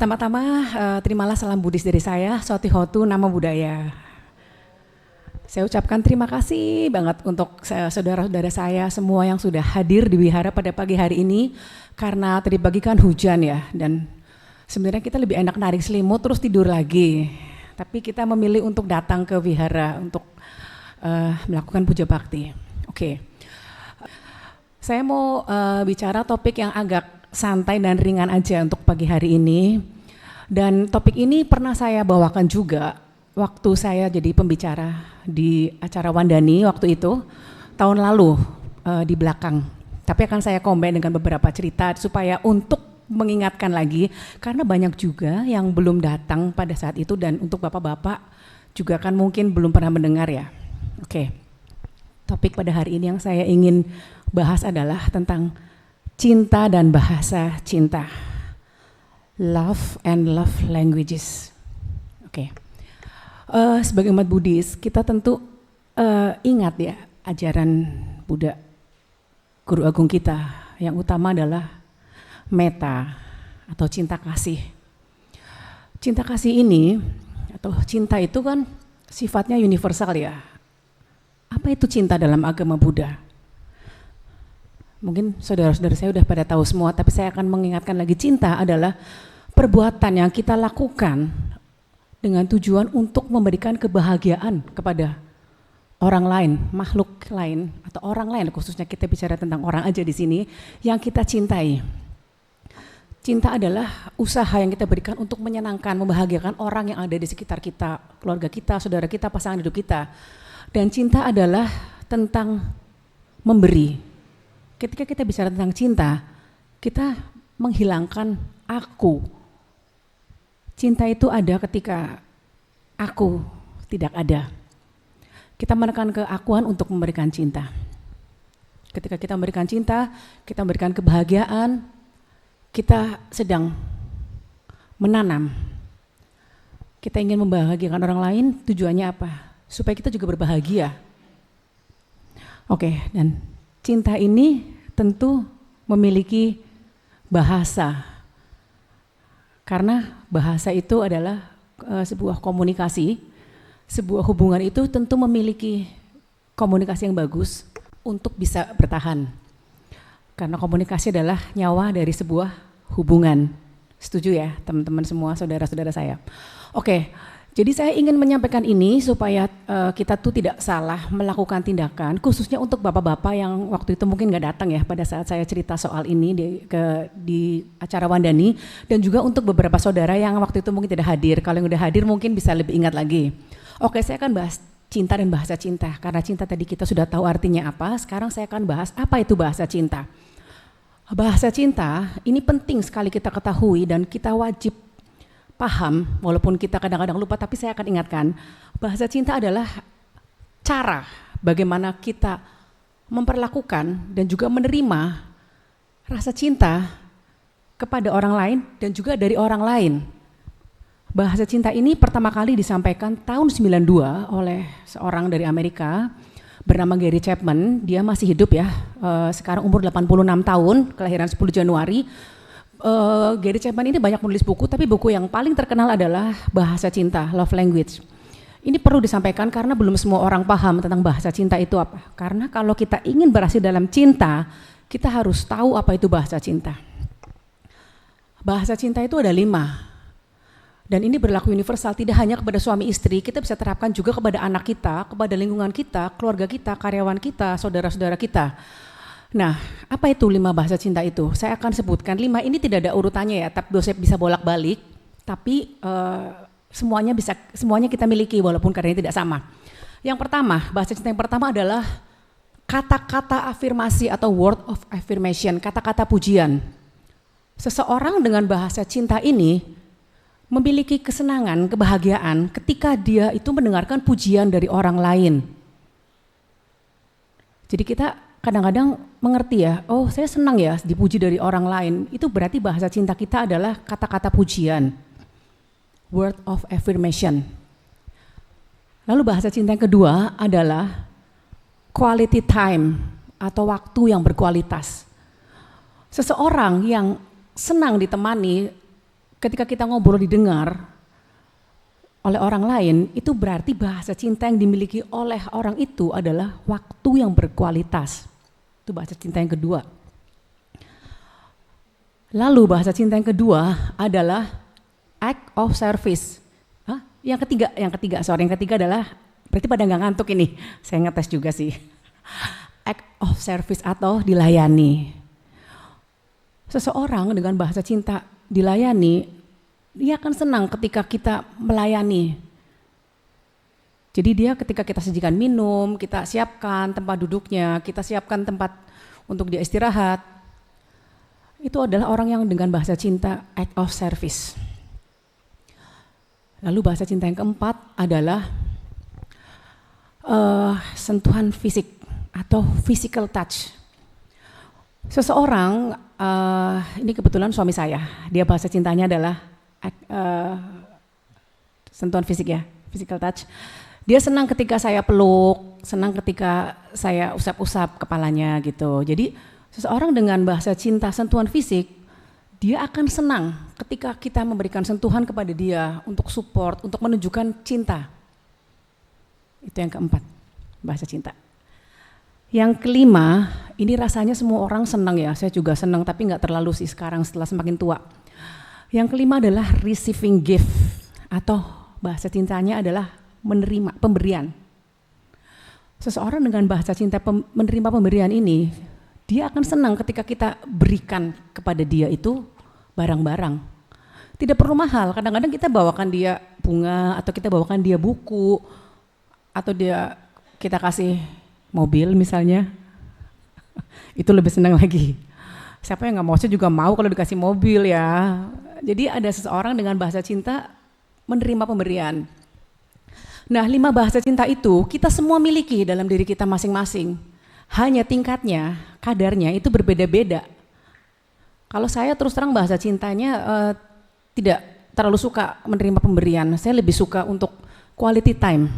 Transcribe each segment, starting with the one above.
Pertama-tama terimalah salam Buddhis dari saya, Sotihotu Nama Budaya. Saya ucapkan terima kasih banget untuk saudara-saudara saya semua yang sudah hadir di wihara pada pagi hari ini, karena tadi pagi kan hujan ya, dan sebenarnya kita lebih enak narik selimut terus tidur lagi. Tapi kita memilih untuk datang ke wihara untuk melakukan puja bakti. Oke. Saya mau bicara topik yang agak santai dan ringan aja untuk pagi hari ini. Dan topik ini pernah saya bawakan juga waktu saya jadi pembicara di acara Wandani waktu itu tahun lalu di belakang. Tapi akan saya combine dengan beberapa cerita supaya untuk mengingatkan lagi, karena banyak juga yang belum datang pada saat itu, dan untuk bapak-bapak juga kan mungkin belum pernah mendengar ya. Oke. Topik pada hari ini yang saya ingin bahas adalah tentang cinta dan bahasa cinta. Love and love languages. Oke. Sebagai umat Buddhis, kita tentu ingat ya ajaran Buddha, guru agung kita, yang utama adalah metta atau cinta kasih. Cinta kasih ini atau cinta itu kan sifatnya universal ya. Apa itu cinta dalam agama Buddha? Mungkin saudara-saudara saya udah pada tahu semua, tapi saya akan mengingatkan lagi, cinta adalah perbuatan yang kita lakukan dengan tujuan untuk memberikan kebahagiaan kepada orang lain, makhluk lain, atau orang lain, khususnya kita bicara tentang orang aja di sini, yang kita cintai. Cinta adalah usaha yang kita berikan untuk menyenangkan, membahagiakan orang yang ada di sekitar kita, keluarga kita, saudara kita, pasangan hidup kita. Dan cinta adalah tentang memberi. Ketika kita bicara tentang cinta, kita menghilangkan aku. Cinta itu ada ketika aku tidak ada. Kita menekan keakuan untuk memberikan cinta. Ketika kita memberikan cinta, kita memberikan kebahagiaan, kita sedang menanam. Kita ingin membahagiakan orang lain, tujuannya apa? Supaya kita juga berbahagia. Oke, dan cinta ini tentu memiliki bahasa, karena bahasa itu adalah sebuah komunikasi, sebuah hubungan itu tentu memiliki komunikasi yang bagus untuk bisa bertahan, karena komunikasi adalah nyawa dari sebuah hubungan. Setuju ya teman-teman semua, saudara-saudara saya? Oke. Jadi saya ingin menyampaikan ini supaya kita tuh tidak salah melakukan tindakan, khususnya untuk bapak-bapak yang waktu itu mungkin nggak datang ya pada saat saya cerita soal ini di acara Wandani, dan juga untuk beberapa saudara yang waktu itu mungkin tidak hadir. Kalau yang udah hadir mungkin bisa lebih ingat lagi. Oke, saya akan bahas cinta dan bahasa cinta, karena cinta tadi kita sudah tahu artinya apa. Sekarang saya akan bahas apa itu bahasa cinta. Bahasa cinta ini penting sekali kita ketahui dan kita wajib paham, walaupun kita kadang-kadang lupa, tapi saya akan ingatkan, bahasa cinta adalah cara bagaimana kita memperlakukan dan juga menerima rasa cinta kepada orang lain dan juga dari orang lain. Bahasa cinta ini pertama kali disampaikan tahun 92 oleh seorang dari Amerika bernama Gary Chapman. Dia masih hidup ya, sekarang umur 86 tahun, kelahiran 10 Januari. Gary Chapman ini banyak menulis buku, tapi buku yang paling terkenal adalah Bahasa Cinta, Love Language. Ini perlu disampaikan karena belum semua orang paham tentang bahasa cinta itu apa. Karena kalau kita ingin berhasil dalam cinta, kita harus tahu apa itu bahasa cinta. Bahasa cinta itu ada 5. Dan ini berlaku universal, tidak hanya kepada suami istri, kita bisa terapkan juga kepada anak kita, kepada lingkungan kita, keluarga kita, karyawan kita, saudara-saudara kita. Nah, apa itu 5 bahasa cinta itu? Saya akan sebutkan 5 ini, tidak ada urutannya ya, tapi saya bisa bolak-balik, tapi semuanya kita miliki walaupun kadang tidak sama. Yang pertama, bahasa cinta yang pertama adalah kata-kata afirmasi atau word of affirmation, kata-kata pujian. Seseorang dengan bahasa cinta ini memiliki kesenangan, kebahagiaan ketika dia itu mendengarkan pujian dari orang lain. Jadi kita kadang-kadang mengerti ya, oh saya senang ya dipuji dari orang lain, itu berarti bahasa cinta kita adalah kata-kata pujian, word of affirmation. Lalu bahasa cinta yang kedua adalah quality time atau waktu yang berkualitas. Seseorang yang senang ditemani ketika kita ngobrol didengar oleh orang lain, itu berarti bahasa cinta yang dimiliki oleh orang itu adalah waktu yang berkualitas. Itu bahasa cinta yang kedua. Lalu bahasa cinta yang kedua adalah act of service. Yang ketiga adalah, berarti pada nggak ngantuk ini, saya ngetes juga sih. Act of service atau dilayani. Seseorang dengan bahasa cinta dilayani, dia akan senang ketika kita melayani. Jadi dia ketika kita sajikan minum, kita siapkan tempat duduknya, kita siapkan tempat untuk dia istirahat. Itu adalah orang yang dengan bahasa cinta act of service. Lalu bahasa cinta yang keempat adalah sentuhan fisik atau physical touch. Seseorang, ini kebetulan suami saya, dia bahasa cintanya adalah sentuhan fisik ya, physical touch. Dia senang ketika saya peluk, senang ketika saya usap-usap kepalanya gitu. Jadi seseorang dengan bahasa cinta sentuhan fisik, dia akan senang ketika kita memberikan sentuhan kepada dia untuk support, untuk menunjukkan cinta. Itu yang keempat, bahasa cinta. Yang kelima, ini rasanya semua orang senang ya, saya juga senang tapi nggak terlalu sih sekarang setelah semakin tua. Yang kelima adalah receiving gift atau bahasa cintanya adalah menerima pemberian. Seseorang dengan bahasa cinta menerima pemberian ini, dia akan senang ketika kita berikan kepada dia itu barang-barang. Tidak perlu mahal, kadang-kadang kita bawakan dia bunga atau kita bawakan dia buku atau kita kasih mobil misalnya, itu lebih senang lagi. Siapa yang nggak mau, saya juga mau kalau dikasih mobil ya. Jadi ada seseorang dengan bahasa cinta menerima pemberian. Nah, 5 bahasa cinta itu kita semua miliki dalam diri kita masing-masing. Hanya tingkatnya, kadarnya itu berbeda-beda. Kalau saya terus terang bahasa cintanya tidak terlalu suka menerima pemberian. Saya lebih suka untuk quality time.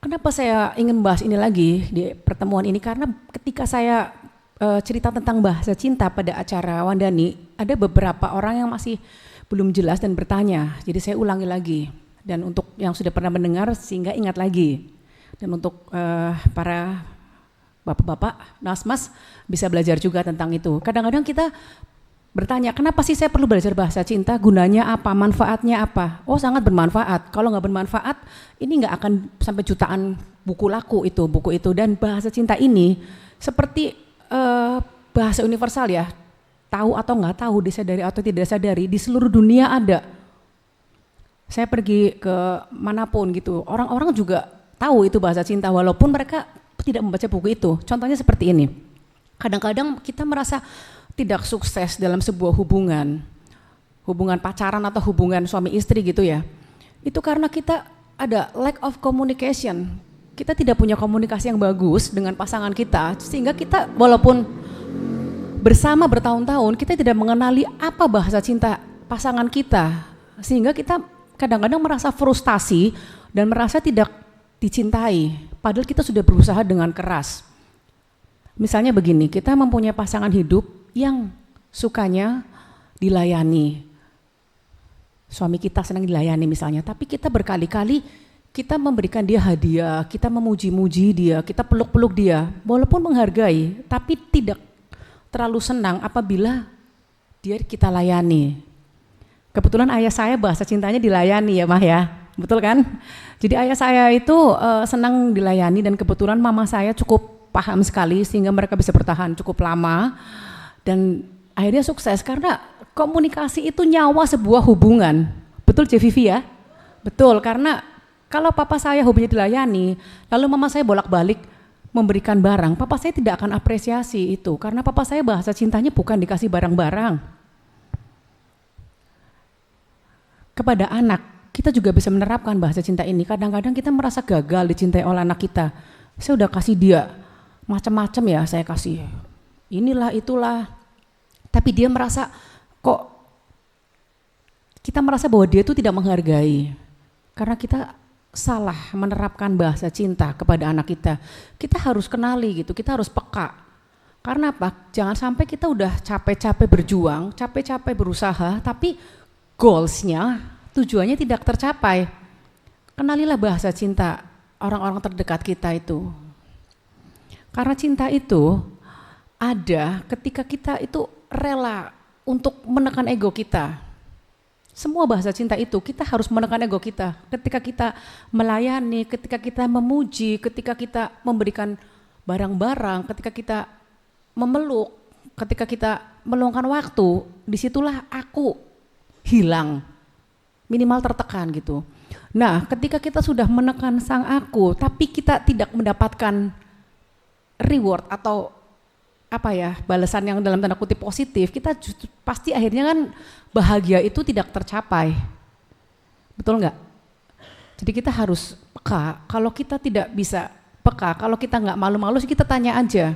Kenapa saya ingin membahas ini lagi di pertemuan ini? Karena ketika saya cerita tentang bahasa cinta pada acara Wandani, ada beberapa orang yang masih belum jelas dan bertanya, jadi saya ulangi lagi. Dan untuk yang sudah pernah mendengar sehingga ingat lagi. Dan untuk para bapak-bapak, mas bisa belajar juga tentang itu. Kadang-kadang kita bertanya, kenapa sih saya perlu belajar bahasa cinta, gunanya apa, manfaatnya apa? Oh, sangat bermanfaat. Kalau nggak bermanfaat, ini nggak akan sampai jutaan buku laku itu, buku itu. Dan bahasa cinta ini seperti bahasa universal ya, tahu atau nggak tahu, disadari atau tidak sadari, di seluruh dunia ada. Saya pergi ke manapun gitu, orang-orang juga tahu itu bahasa cinta walaupun mereka tidak membaca buku itu. Contohnya seperti ini, kadang-kadang kita merasa tidak sukses dalam sebuah hubungan pacaran atau hubungan suami istri gitu ya, itu karena kita ada lack of communication. Kita tidak punya komunikasi yang bagus dengan pasangan kita, sehingga kita walaupun bersama bertahun-tahun, kita tidak mengenali apa bahasa cinta pasangan kita, sehingga kita kadang-kadang merasa frustasi dan merasa tidak dicintai, padahal kita sudah berusaha dengan keras. Misalnya begini, kita mempunyai pasangan hidup yang sukanya dilayani, suami kita senang dilayani misalnya, tapi kita berkali-kali kita memberikan dia hadiah, kita memuji-muji dia, kita peluk-peluk dia, walaupun menghargai, tapi tidak terlalu senang apabila dia kita layani. Kebetulan ayah saya bahasa cintanya dilayani ya Mah ya, betul kan? Jadi ayah saya itu senang dilayani dan kebetulan mama saya cukup paham sekali sehingga mereka bisa bertahan cukup lama dan akhirnya sukses karena komunikasi itu nyawa sebuah hubungan. Betul Vivi ya? Betul, karena kalau papa saya hobinya dilayani, lalu mama saya bolak-balik memberikan barang, papa saya tidak akan apresiasi itu, karena papa saya bahasa cintanya bukan dikasih barang-barang. Kepada anak, kita juga bisa menerapkan bahasa cinta ini. Kadang-kadang kita merasa gagal dicintai oleh anak kita. Saya udah kasih dia macam-macam ya, saya kasih inilah itulah, tapi dia merasa kok kita merasa bahwa dia itu tidak menghargai, karena kita salah menerapkan bahasa cinta kepada anak kita. Kita harus kenali gitu, kita harus peka. Karena apa? Jangan sampai kita udah capek-capek berjuang, capek-capek berusaha, tapi goals-nya, tujuannya tidak tercapai. Kenalilah bahasa cinta orang-orang terdekat kita itu. Karena cinta itu ada ketika kita itu rela untuk menekan ego kita. Semua bahasa cinta itu kita harus menekan ego kita. Ketika kita melayani, ketika kita memuji, ketika kita memberikan barang-barang, ketika kita memeluk, ketika kita meluangkan waktu, disitulah aku hilang, minimal tertekan gitu. Nah, ketika kita sudah menekan sang aku, tapi kita tidak mendapatkan reward atau apa ya, balasan yang dalam tanda kutip positif, kita pasti akhirnya kan bahagia itu tidak tercapai. Betul nggak? Jadi kita harus peka. Kalau kita tidak bisa peka, kalau kita nggak malu-malu sih kita tanya aja.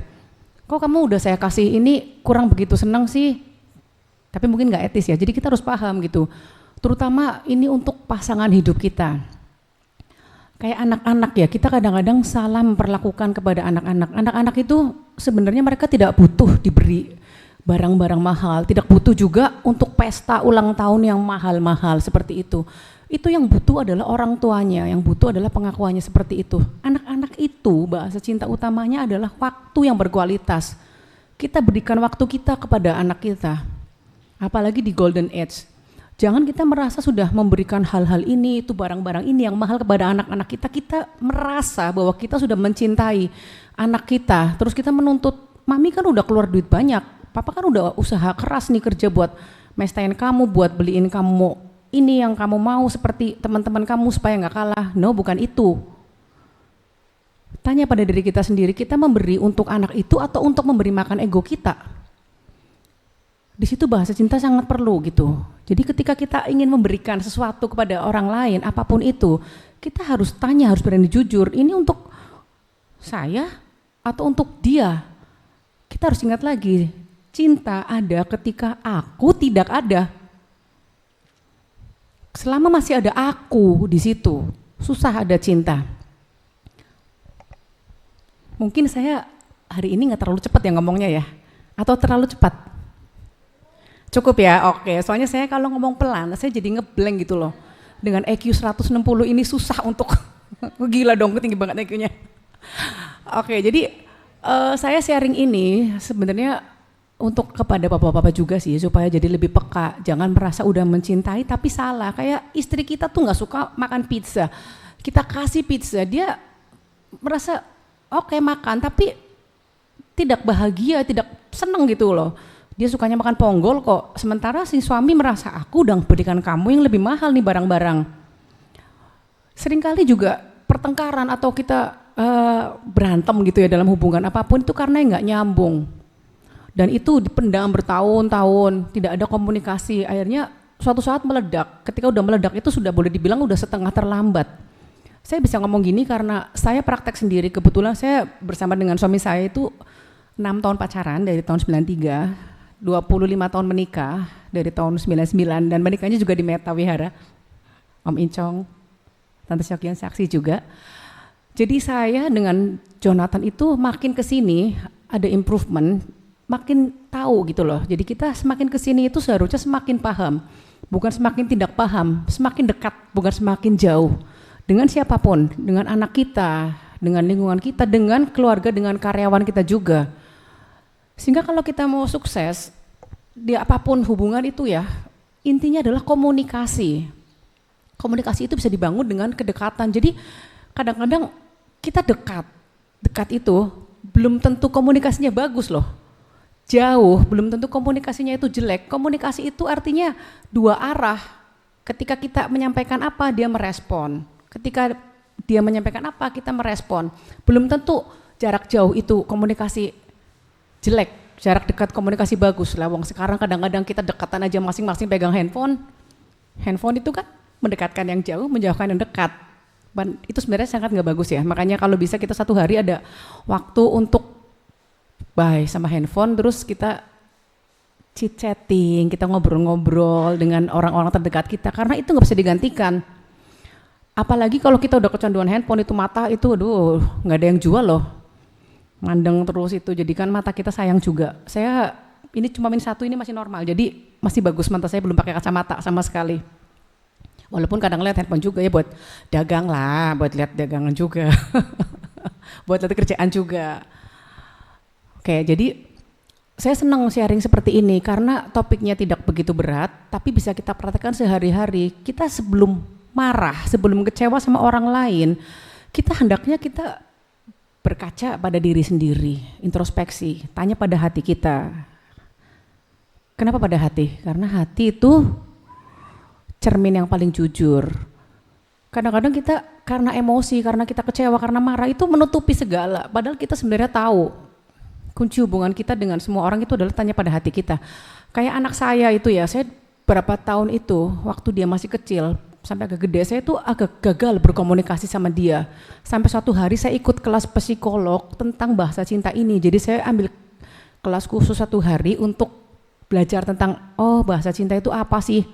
Kok kamu udah saya kasih ini kurang begitu senang sih? Tapi mungkin nggak etis ya. Jadi kita harus paham gitu. Terutama ini untuk pasangan hidup kita. Kayak anak-anak ya, kita kadang-kadang salah memperlakukan kepada anak-anak. Anak-anak itu sebenarnya mereka tidak butuh diberi barang-barang mahal, tidak butuh juga untuk pesta ulang tahun yang mahal-mahal seperti itu. Itu yang butuh adalah orang tuanya, yang butuh adalah pengakuannya seperti itu. Anak-anak itu bahasa cinta utamanya adalah waktu yang berkualitas. Kita berikan waktu kita kepada anak kita, apalagi di golden age. Jangan kita merasa sudah memberikan hal-hal ini, itu barang-barang ini yang mahal kepada anak-anak kita. Kita merasa bahwa kita sudah mencintai anak kita, terus kita menuntut, mami kan udah keluar duit banyak, papa kan udah usaha keras nih kerja buat mestain kamu, buat beliin kamu ini yang kamu mau seperti teman-teman kamu supaya nggak kalah. No, bukan itu. Tanya pada diri kita sendiri, kita memberi untuk anak itu atau untuk memberi makan ego kita? Di situ bahasa cinta sangat perlu gitu. Jadi ketika kita ingin memberikan sesuatu kepada orang lain, apapun itu, kita harus tanya, harus berani jujur, ini untuk saya atau untuk dia? Kita harus ingat lagi, cinta ada ketika aku tidak ada. Selama masih ada aku di situ, susah ada cinta. Mungkin saya hari ini nggak terlalu cepat ya ngomongnya ya, atau terlalu cepat? Cukup ya, oke. Soalnya saya kalau ngomong pelan, saya jadi ngeblank gitu loh. Dengan EQ 160 ini susah untuk, gila dong, tinggi banget EQ-nya. Oke, jadi saya sharing ini sebenarnya untuk kepada bapak-bapak juga sih, supaya jadi lebih peka, jangan merasa udah mencintai tapi salah. Kayak istri kita tuh nggak suka makan pizza, kita kasih pizza, dia merasa oke makan, tapi tidak bahagia, tidak seneng gitu loh. Dia sukanya makan ponggol kok, sementara si suami merasa aku udah berikan kamu yang lebih mahal nih barang-barang. Seringkali juga pertengkaran atau kita berantem gitu ya dalam hubungan apapun itu karena nggak nyambung. Dan itu dipendam bertahun-tahun, tidak ada komunikasi, akhirnya suatu saat meledak. Ketika udah meledak itu sudah boleh dibilang udah setengah terlambat. Saya bisa ngomong gini karena saya praktek sendiri, kebetulan saya bersama dengan suami saya itu 6 tahun pacaran dari tahun 93, 25 tahun menikah dari tahun 99, dan menikahnya juga di Meta Wihara, Om Incong, Tante Syokian saksi juga. Jadi saya dengan Jonathan itu makin kesini ada improvement, makin tahu gitu loh. Jadi kita semakin kesini itu seharusnya semakin paham, bukan semakin tidak paham, semakin dekat, bukan semakin jauh. Dengan siapapun, dengan anak kita, dengan lingkungan kita, dengan keluarga, dengan karyawan kita juga. Sehingga kalau kita mau sukses, di apapun hubungan itu ya, intinya adalah komunikasi. Komunikasi itu bisa dibangun dengan kedekatan. Jadi kadang-kadang kita dekat itu belum tentu komunikasinya bagus loh. Jauh, belum tentu komunikasinya itu jelek. Komunikasi itu artinya dua arah. Ketika kita menyampaikan apa, dia merespon. Ketika dia menyampaikan apa, kita merespon. Belum tentu jarak jauh itu komunikasi jelek, jarak dekat komunikasi bagus. Lawang sekarang kadang-kadang kita dekatan aja masing-masing pegang handphone. Handphone itu kan mendekatkan yang jauh, menjauhkan yang dekat. Itu sebenarnya sangat nggak bagus ya. Makanya kalau bisa kita satu hari ada waktu untuk bye sama handphone, terus kita chit-chatting, kita ngobrol-ngobrol dengan orang-orang terdekat kita, karena itu nggak bisa digantikan. Apalagi kalau kita udah kecanduan handphone, itu mata itu aduh nggak ada yang jual loh. mandeng terus itu, jadi kan mata kita sayang juga. Saya ini cuma -1 ini masih normal, jadi masih bagus mata saya, belum pakai kacamata sama sekali. Walaupun kadang lihat handphone juga ya buat dagang lah, buat lihat dagangan juga, buat lihat kerjaan juga. Oke, jadi saya senang sharing seperti ini karena topiknya tidak begitu berat, tapi bisa kita praktekkan sehari-hari. Kita sebelum marah, sebelum kecewa sama orang lain, kita hendaknya kita berkaca pada diri sendiri, introspeksi, tanya pada hati kita. Kenapa pada hati? Karena hati itu cermin yang paling jujur. Kadang-kadang kita karena emosi, karena kita kecewa, karena marah itu menutupi segala, padahal kita sebenarnya tahu kunci hubungan kita dengan semua orang itu adalah tanya pada hati kita. Kayak anak saya itu ya, saya berapa tahun itu waktu dia masih kecil sampai agak gede, saya tuh agak gagal berkomunikasi sama dia. Sampai suatu hari saya ikut kelas psikolog tentang bahasa cinta ini. Jadi saya ambil kelas khusus 1 hari untuk belajar tentang bahasa cinta itu apa sih.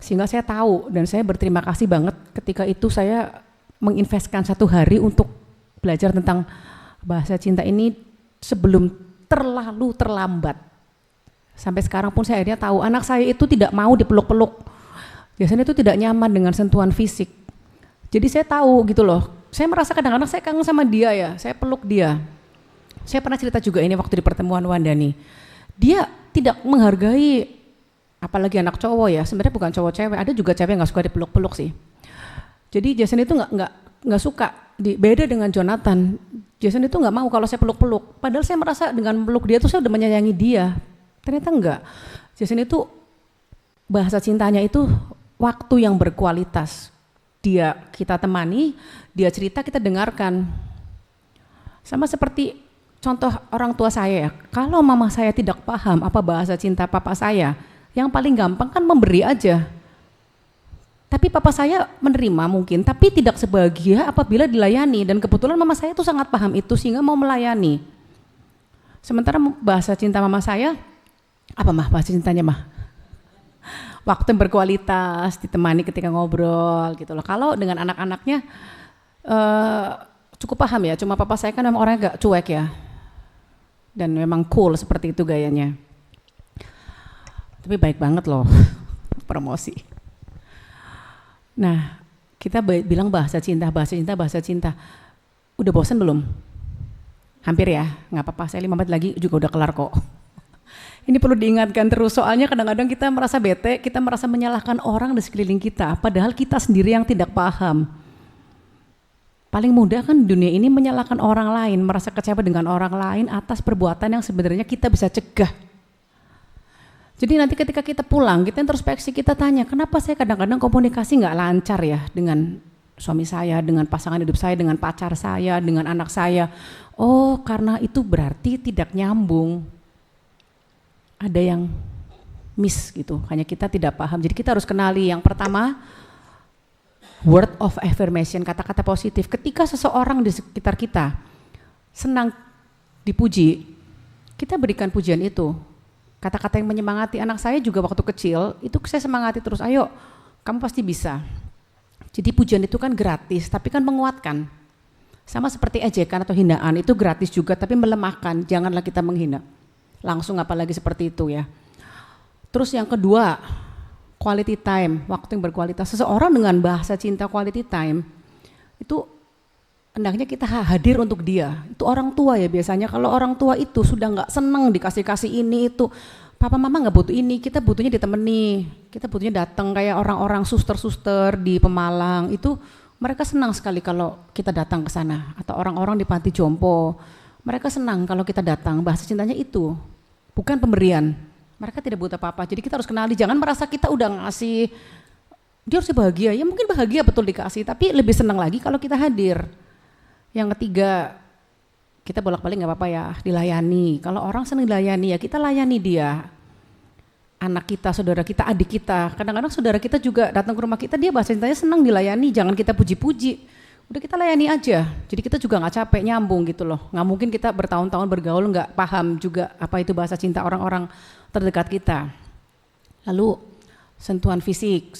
Sehingga saya tahu, dan saya berterima kasih banget ketika itu saya menginvestkan 1 hari untuk belajar tentang bahasa cinta ini sebelum terlalu terlambat. Sampai sekarang pun saya akhirnya tahu anak saya itu tidak mau dipeluk-peluk. Biasanya itu tidak nyaman dengan sentuhan fisik. Jadi saya tahu gitu loh. Saya merasa kadang-kadang saya kangen sama dia ya, saya peluk dia. Saya pernah cerita juga ini waktu di pertemuan Wandani. Dia tidak menghargai, apalagi anak cowok ya, sebenarnya bukan cowok cewek, ada juga cewek yang gak suka dipeluk-peluk sih. Jadi Jason itu nggak suka, beda dengan Jonathan. Jason itu nggak mau kalau saya peluk-peluk, padahal saya merasa dengan peluk dia tuh saya udah menyayangi dia. Ternyata enggak. Jason itu bahasa cintanya itu waktu yang berkualitas. Kita temani, dia cerita, kita dengarkan. Sama seperti contoh orang tua saya ya, kalau mama saya tidak paham apa bahasa cinta papa saya, yang paling gampang kan memberi aja. Tapi papa saya menerima mungkin, tapi tidak sebahagia apabila dilayani, dan kebetulan mama saya tuh sangat paham itu sehingga mau melayani. Sementara bahasa cinta mama saya, apa mah bahasa cintanya mah? Waktu yang berkualitas, ditemani ketika ngobrol gitu loh. Kalau dengan anak-anaknya cukup paham ya, cuma papa saya kan memang orangnya agak cuek ya. Dan memang cool seperti itu gayanya. Tapi baik banget loh, promosi. Nah, kita bilang bahasa cinta. Udah bosan belum? Hampir ya, nggak apa-apa, saya 5 menit lagi juga udah kelar kok. Ini perlu diingatkan terus, soalnya kadang-kadang kita merasa bete, kita merasa menyalahkan orang di sekeliling kita, padahal kita sendiri yang tidak paham. Paling mudah kan di dunia ini menyalahkan orang lain, merasa kecewa dengan orang lain atas perbuatan yang sebenarnya kita bisa cegah. Jadi nanti ketika kita pulang, kita introspeksi, kita tanya, kenapa saya kadang-kadang komunikasi nggak lancar ya dengan suami saya, dengan pasangan hidup saya, dengan pacar saya, dengan anak saya. Oh, karena itu berarti tidak nyambung. Ada yang miss gitu, hanya kita tidak paham. Jadi kita harus kenali yang pertama, word of affirmation, kata-kata positif. Ketika seseorang di sekitar kita senang dipuji, kita berikan pujian itu. Kata-kata yang menyemangati. Anak saya juga waktu kecil, itu saya semangati terus, ayo kamu pasti bisa. Jadi pujian itu kan gratis, tapi kan menguatkan. Sama seperti ejekan atau hinaan, itu gratis juga tapi melemahkan, janganlah kita menghina. Langsung apalagi seperti itu ya. Terus yang kedua, quality time, waktu yang berkualitas. Seseorang dengan bahasa cinta quality time, itu hendaknya kita hadir untuk dia. Itu orang tua ya biasanya, kalau orang tua itu sudah nggak seneng dikasih-kasih ini itu, papa mama nggak butuh ini, kita butuhnya ditemani, kita butuhnya datang kayak orang-orang suster-suster di Pemalang, itu mereka senang sekali kalau kita datang ke sana, atau orang-orang di panti jompo. Mereka senang kalau kita datang, bahasa cintanya itu, bukan pemberian. Mereka tidak butuh apa-apa, jadi kita harus kenali, jangan merasa kita udah ngasih, dia harus bahagia, ya mungkin bahagia betul dikasih, tapi lebih senang lagi kalau kita hadir. Yang ketiga, kita bolak-balik gak apa-apa ya, dilayani. Kalau orang senang dilayani ya kita layani dia. Anak kita, saudara kita, adik kita, kadang-kadang saudara kita juga datang ke rumah kita, dia bahasa cintanya senang dilayani, jangan kita puji-puji. Udah kita layani aja, jadi kita juga nggak capek nyambung gitu loh. Nggak mungkin kita bertahun-tahun bergaul nggak paham juga apa itu bahasa cinta orang-orang terdekat kita. Lalu sentuhan fisik.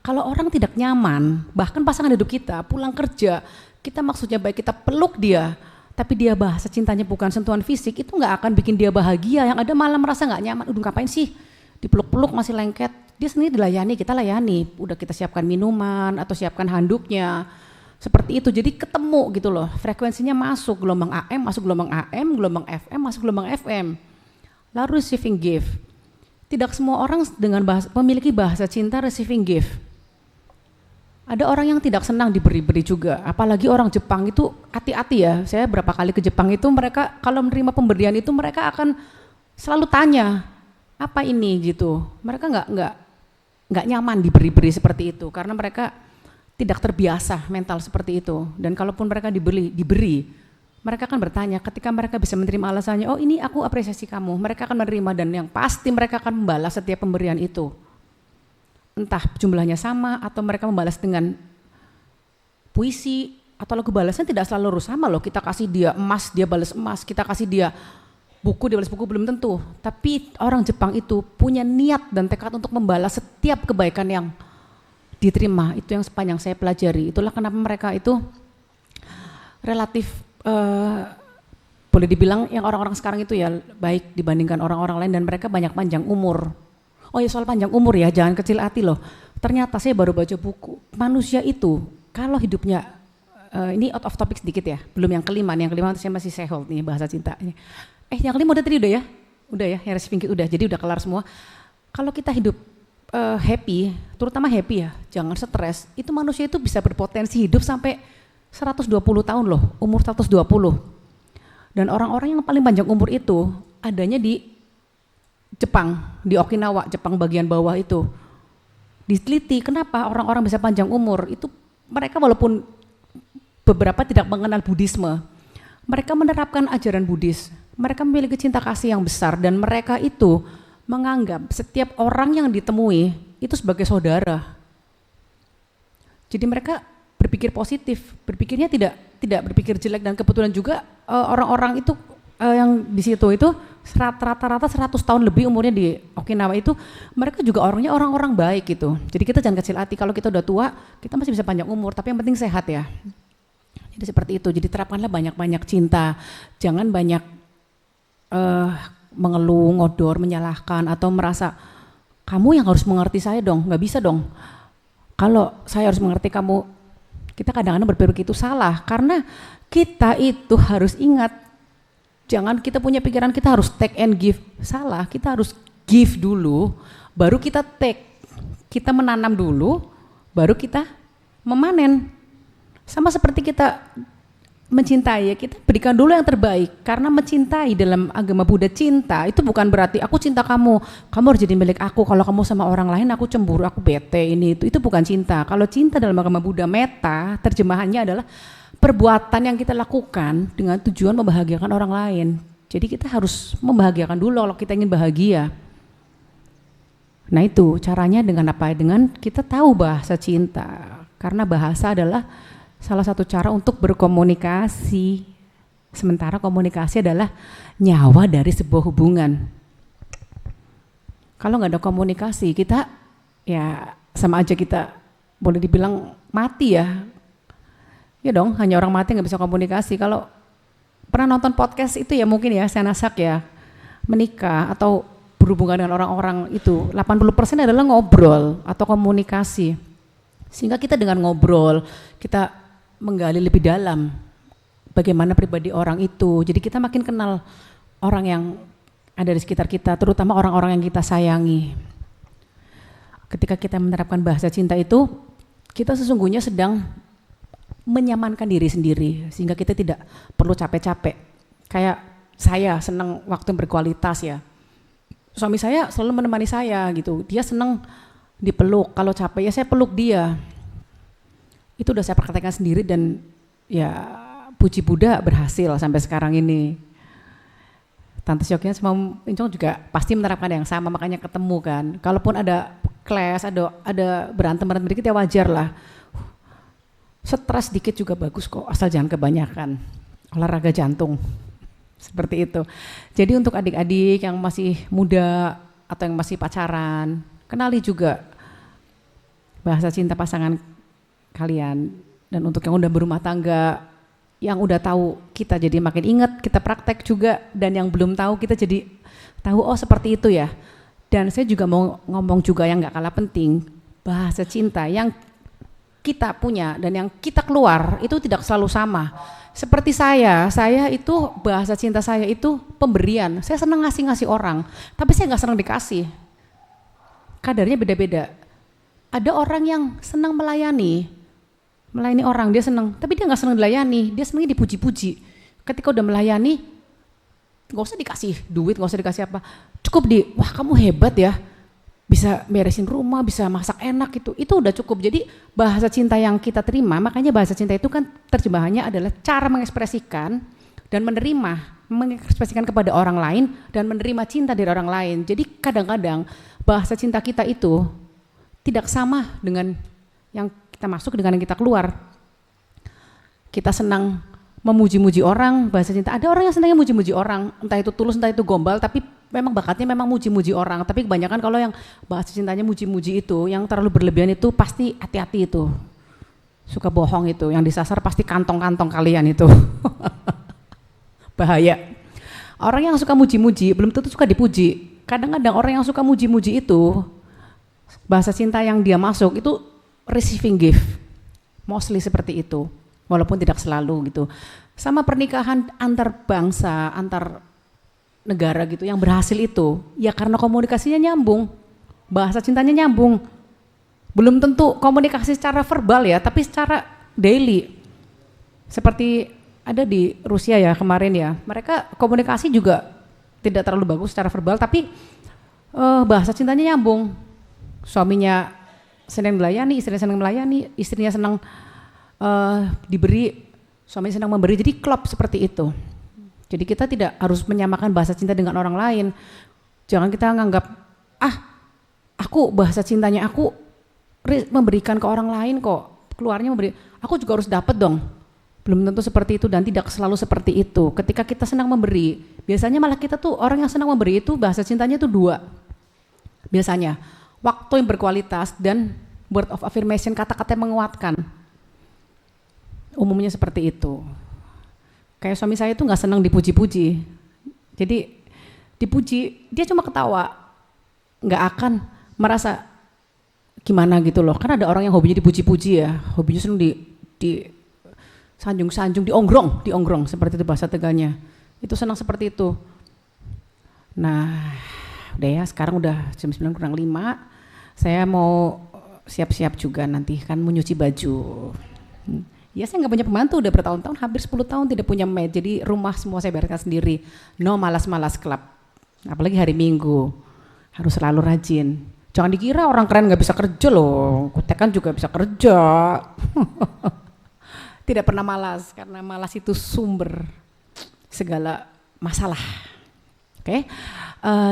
Kalau orang tidak nyaman, bahkan pasangan hidup kita pulang kerja, kita maksudnya baik kita peluk dia, tapi dia bahasa cintanya bukan sentuhan fisik, itu nggak akan bikin dia bahagia, yang ada malah merasa nggak nyaman. Udah ngapain sih dipeluk-peluk masih lengket, dia sendiri dilayani, kita layani, udah kita siapkan minuman atau siapkan handuknya, seperti itu. Jadi ketemu gitu loh, frekuensinya masuk, gelombang AM masuk gelombang AM, gelombang FM masuk gelombang FM. Lalu receiving gift, tidak semua orang dengan memiliki bahasa cinta receiving gift. Ada orang yang tidak senang diberi-beri juga, apalagi orang Jepang itu hati-hati ya. Saya berapa kali ke Jepang itu, mereka kalau menerima pemberian itu mereka akan selalu tanya, apa ini gitu. Mereka nggak nyaman diberi-beri seperti itu, karena mereka tidak terbiasa mental seperti itu. Dan kalaupun mereka diberi, mereka akan bertanya, ketika mereka bisa menerima alasannya, oh ini aku apresiasi kamu, mereka akan menerima, dan yang pasti mereka akan membalas setiap pemberian itu. Entah jumlahnya sama atau mereka membalas dengan puisi atau lagu, balasnya tidak selalu harus sama loh. Kita kasih dia emas, dia balas emas, kita kasih dia buku, dia balas buku, belum tentu. Tapi orang Jepang itu punya niat dan tekad untuk membalas setiap kebaikan yang diterima. Itu yang sepanjang saya pelajari. Itulah kenapa mereka itu relatif boleh dibilang yang orang-orang sekarang itu ya baik dibandingkan orang-orang lain, dan mereka banyak panjang umur. Oh ya, soal panjang umur ya, jangan kecil hati loh. Ternyata saya baru baca buku, manusia itu kalau hidupnya, ini out of topic sedikit ya, belum yang kelima saya masih sehold nih bahasa cinta. Yang kelima udah tadi udah ya, yang receiving gift udah, jadi udah kelar semua. Kalau kita hidup happy, terutama happy ya, jangan stres, itu manusia itu bisa berpotensi hidup sampai 120 tahun loh, umur 120. Dan orang-orang yang paling panjang umur itu adanya di Jepang, di Okinawa, Jepang bagian bawah itu. Diteliti kenapa orang-orang bisa panjang umur, itu mereka walaupun beberapa tidak mengenal Buddhisme, mereka menerapkan ajaran Buddhis, mereka memiliki cinta kasih yang besar, dan mereka itu menganggap setiap orang yang ditemui itu sebagai saudara. Jadi mereka berpikir positif, berpikirnya tidak berpikir jelek, dan kebetulan juga orang-orang itu yang di situ itu rata-rata 100 tahun lebih umurnya di Okinawa itu, mereka juga orangnya orang-orang baik gitu. Jadi kita jangan kecil hati, kalau kita udah tua, kita masih bisa panjang umur, tapi yang penting sehat ya. Jadi seperti itu, jadi terapkanlah banyak-banyak cinta, jangan banyak mengeluh, ngodor, menyalahkan, atau merasa kamu yang harus mengerti saya dong, nggak bisa dong. Kalau saya harus mengerti kamu, kita kadang-kadang berpikir itu salah, karena kita itu harus ingat, jangan kita punya pikiran kita harus take and give, salah. Kita harus give dulu, baru kita take. Kita menanam dulu, baru kita memanen. Sama seperti kita mencintai, ya kita berikan dulu yang terbaik. Karena mencintai dalam agama Buddha, cinta itu bukan berarti aku cinta kamu, kamu harus jadi milik aku. Kalau kamu sama orang lain aku cemburu, aku bete, ini itu bukan cinta. Kalau cinta dalam agama Buddha, metta, terjemahannya adalah perbuatan yang kita lakukan dengan tujuan membahagiakan orang lain. Jadi kita harus membahagiakan dulu kalau kita ingin bahagia. Nah itu caranya dengan apa? Dengan kita tahu bahasa cinta. Karena bahasa adalah salah satu cara untuk berkomunikasi. Sementara komunikasi adalah nyawa dari sebuah hubungan. Kalau nggak ada komunikasi, kita ya sama aja kita boleh dibilang mati ya. Ya dong, hanya orang mati nggak bisa komunikasi. Kalau pernah nonton podcast itu ya mungkin ya, saya nasak ya, menikah atau berhubungan dengan orang-orang itu 80% adalah ngobrol atau komunikasi. Sehingga kita dengan ngobrol, kita menggali lebih dalam bagaimana pribadi orang itu. Jadi kita makin kenal orang yang ada di sekitar kita, terutama orang-orang yang kita sayangi. Ketika kita menerapkan bahasa cinta itu, kita sesungguhnya sedang menyamankan diri sendiri, sehingga kita tidak perlu capek-capek. Kayak saya senang waktu yang berkualitas ya. Suami saya selalu menemani saya gitu, dia senang dipeluk, kalau capek ya saya peluk dia. Itu udah saya praktekkan sendiri, dan ya puji Buddha berhasil sampai sekarang ini. Tante Syoknya sama Incong juga pasti menerapkan yang sama, makanya ketemu kan. Kalaupun ada clash, ada berantem dikit ya wajar lah. Stres dikit juga bagus kok, asal jangan kebanyakan. Olahraga jantung, seperti itu. Jadi untuk adik-adik yang masih muda atau yang masih pacaran, kenali juga bahasa cinta pasangan kalian. Dan untuk yang udah berumah tangga, yang udah tahu kita jadi makin ingat, kita praktek juga, dan yang belum tahu kita jadi tahu oh seperti itu ya. Dan saya juga mau ngomong juga yang gak kalah penting, bahasa cinta yang kita punya dan yang kita keluar itu tidak selalu sama. Seperti saya itu bahasa cinta saya itu pemberian. Saya senang ngasih orang, tapi saya nggak senang dikasih. Kadarnya beda-beda. Ada orang yang senang melayani orang, dia senang, tapi dia nggak senang dilayani, dia senangnya dipuji-puji. Ketika udah melayani, nggak usah dikasih duit, nggak usah dikasih apa, cukup wah kamu hebat ya, bisa beresin rumah, bisa masak enak, itu udah cukup. Jadi bahasa cinta yang kita terima, makanya bahasa cinta itu kan terjemahannya adalah cara mengekspresikan dan mengekspresikan kepada orang lain dan menerima cinta dari orang lain. Jadi kadang-kadang bahasa cinta kita itu tidak sama dengan yang kita masuk dengan yang kita keluar. Kita senang memuji-muji orang, bahasa cinta. Ada orang yang senangnya muji-muji orang, entah itu tulus, entah itu gombal, tapi memang bakatnya memang muji-muji orang. Tapi kebanyakan kalau yang bahasa cintanya muji-muji itu, yang terlalu berlebihan itu pasti hati-hati itu. Suka bohong itu, yang disasar pasti kantong-kantong kalian itu. Bahaya. Orang yang suka muji-muji belum tentu suka dipuji. Kadang-kadang orang yang suka muji-muji itu, bahasa cinta yang dia masuk itu receiving gift, mostly seperti itu, walaupun tidak selalu gitu. Sama pernikahan antar bangsa, antar negara gitu yang berhasil itu, ya karena komunikasinya nyambung, bahasa cintanya nyambung. Belum tentu komunikasi secara verbal ya, tapi secara daily. Seperti ada di Rusia ya kemarin ya, mereka komunikasi juga tidak terlalu bagus secara verbal, tapi bahasa cintanya nyambung. Suaminya senang melayani, istrinya senang melayani, istrinya senang diberi, suaminya senang memberi, jadi klop seperti itu. Jadi kita tidak harus menyamakan bahasa cinta dengan orang lain. Jangan kita nganggap, aku bahasa cintanya aku memberikan ke orang lain kok, keluarnya memberi, aku juga harus dapat dong. Belum tentu seperti itu dan tidak selalu seperti itu. Ketika kita senang memberi, biasanya malah kita tuh orang yang senang memberi itu bahasa cintanya tuh dua. Biasanya waktu yang berkualitas dan word of affirmation, kata-kata yang menguatkan. Umumnya seperti itu. Kayak suami saya itu nggak senang dipuji-puji. Jadi dipuji, dia cuma ketawa, nggak akan merasa gimana gitu loh. Kan ada orang yang hobinya dipuji-puji ya, hobinya senang di sanjung-sanjung, diongrong seperti itu bahasa Tegalnya. Itu senang seperti itu. Nah, udah ya, sekarang udah jam 9:05, saya mau siap-siap juga nanti kan mau nyuci baju. Ya saya nggak punya pembantu, udah bertahun-tahun, hampir 10 tahun tidak punya maid, jadi rumah semua saya bereskan sendiri. No malas-malas club, apalagi hari Minggu, harus selalu rajin. Jangan dikira orang keren nggak bisa kerja loh, kutek kan juga bisa kerja. Tidak pernah malas, karena malas itu sumber segala masalah. Oke.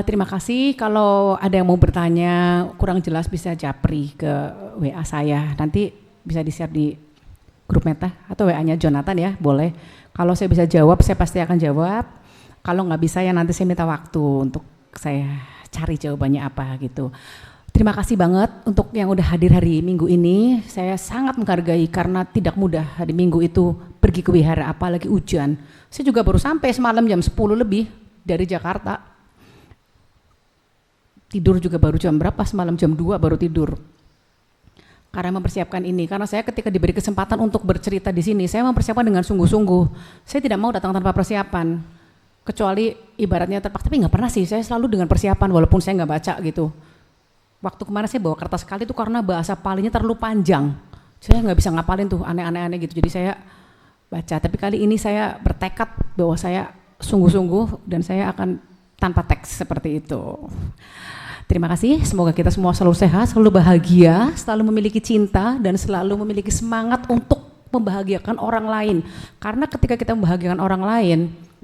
Terima kasih. Kalau ada yang mau bertanya kurang jelas bisa japri ke WA saya. Nanti bisa di-share di grup Meta atau WA-nya Jonathan ya, boleh. Kalau saya bisa jawab, saya pasti akan jawab. Kalau nggak bisa ya nanti saya minta waktu untuk saya cari jawabannya apa gitu. Terima kasih banget untuk yang udah hadir hari Minggu ini. Saya sangat menghargai karena tidak mudah hari Minggu itu pergi ke wihara, apalagi hujan. Saya juga baru sampai semalam jam 10 lebih dari Jakarta. Tidur juga baru jam berapa, semalam jam 2 baru tidur. Karena mempersiapkan ini, karena saya ketika diberi kesempatan untuk bercerita di sini, saya mempersiapkan dengan sungguh-sungguh. Saya tidak mau datang tanpa persiapan, kecuali ibaratnya terpaksa, tapi nggak pernah sih, saya selalu dengan persiapan walaupun saya nggak baca gitu. Waktu kemarin saya bawa kertas sekali itu karena bahasa Palinya terlalu panjang, saya nggak bisa ngapalin tuh aneh-aneh gitu, jadi saya baca. Tapi kali ini saya bertekad bahwa saya sungguh-sungguh dan saya akan tanpa teks seperti itu. Terima kasih, semoga kita semua selalu sehat, selalu bahagia, selalu memiliki cinta, dan selalu memiliki semangat untuk membahagiakan orang lain. Karena ketika kita membahagiakan orang lain,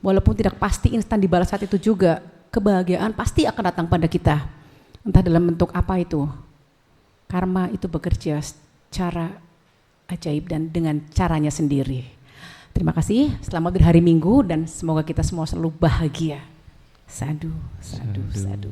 walaupun tidak pasti instan dibalas saat itu juga, kebahagiaan pasti akan datang pada kita. Entah dalam bentuk apa itu. Karma itu bekerja secara ajaib dan dengan caranya sendiri. Terima kasih, selamat hari Minggu, dan semoga kita semua selalu bahagia. Sadu, sadu, sadu.